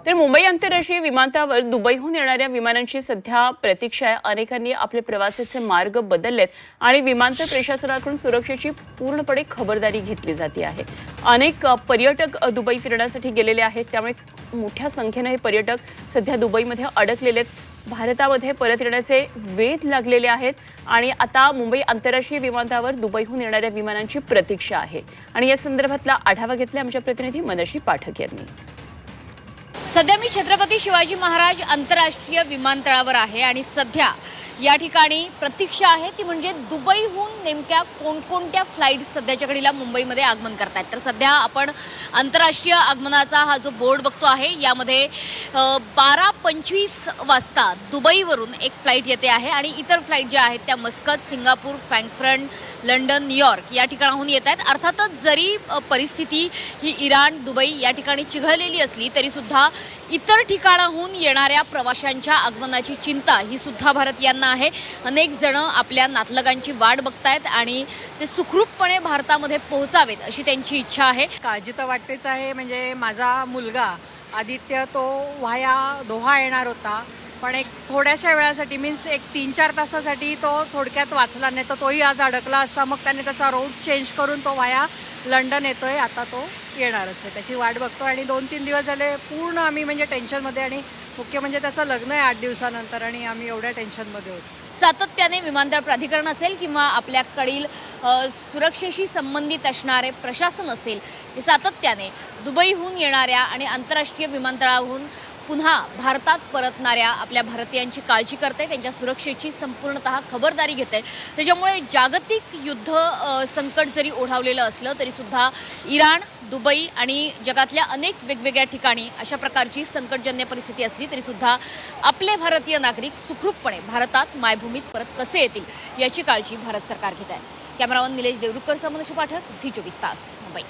तर मुंबई आंतरराष्ट्रीय विमानतळावर दुबईहून येणाऱ्या विमानांची सध्या प्रतीक्षा आहे। अनेकांनी आपले प्रवासाचे मार्ग बदललेत आणि विमानतळ प्रशासनाकडून सुरक्षेची पूर्णपणे खबरदारी घेतली जाते आहे। अनेक पर्यटक दुबई फिरण्यासाठी गेलेले आहेत, त्यामुळे मोठ्या संख्येने हे पर्यटक सध्या दुबईमध्ये अडकलेले आहेत। भारतामध्ये परत येण्याचे वेध लागलेले आहेत आणि आता मुंबई आंतरराष्ट्रीय विमानतळावर दुबईहून येणाऱ्या विमानांची प्रतीक्षा आहे। आणि या संदर्भातला आढावा घेतला आमच्या प्रतिनिधी मनश्री पाठक यांनी। सध्या मी छत्रपती शिवाजी महाराज आंतरराष्ट्रीय विमानतळावर आहे आणि सध्या या ठिकाणी प्रतीक्षा आहे ती म्हणजे दुबईहून नेमक्या कोणकोणत्या फ्लाइट्स सध्याच्या घडीला मुंबईमध्ये आगमन करतात। तर सध्या आपण आंतरराष्ट्रीय आगमनाचा हा जो बोर्ड बघतो आहे, यामध्ये 12:25 वाजता दुबईवरून एक फ्लाइट येते आहे आणि इतर फ्लाइट ज्या आहेत त्या Muscat, Singapore, Frankfurt, London, New York या ठिकाणाहून येत आहेत। अर्थातच जरी परिस्थिती ही इराण, दुबई या ठिकाणी चिघळलेली असली तरी सुद्धा इतर ठिकाणाहून येणाऱ्या प्रवाशांच्या आगमनाची चिंता ही सुद्धा भारतीयांना आहे। अनेक जण आपल्या नातलगांची वाट बघतायत आणि ते सुखरूपपणे भारतामध्ये पोहोचावेत अशी त्यांची इच्छा आहे। काळजी तर वाटतेच आहे। म्हणजे माझा मुलगा आदित्य तो व्हाया दोहा येणार होता, पण एक थोड्याशा वेळासाठी मीन्स एक 3-4 तासासाठी तो थोडक्यात वाचला, नाही तर तोही आज अडकला असता। मग त्याने त्याचा रूट चेंज करून तो व्हाया लंडन येतोय, आता तो येणारच आहे, त्याची वाट बघतो। आणि 2-3 दिवस झाले पूर्ण आम्ही म्हणजे टेन्शनमध्ये, आणि मुख्य म्हणजे त्याचं लग्न आहे 8 दिवसानंतर आणि आम्ही एवढ्या टेन्शनमध्ये होतो। सातत्याने विमानतळ प्राधिकरण असेल किंवा आपल्याकडील सुरक्षेशी संबंधित असणारे प्रशासन असेल, हे सातत्याने दुबईहून येणाऱ्या आणि आंतरराष्ट्रीय विमानतळाहून पुन्हा भारतात परतणाऱ्या आपल्या भारतीयांची काळजी करते, त्यांच्या सुरक्षेची संपूर्णतः खबरदारी घेते। त्याच्यामुळे जागतिक युद्ध संकट जरी ओढावलेलं असलं तरी सुद्धा इराण, दुबई आणि जगातल्या अनेक वेगवेगळ्या ठिकाणी अशा प्रकारची संकटजन्य परिस्थिती असली तरी सुद्धा आपले भारतीय नागरिक सुखरूपपणे भारतात मायभूमीत परत कसे येतील याची काळजी भारत सरकार घेत आहे। कॅमेरामन निलेश देवरुखकर, मनश्री पाठक, झी 24 तास, मुंबई।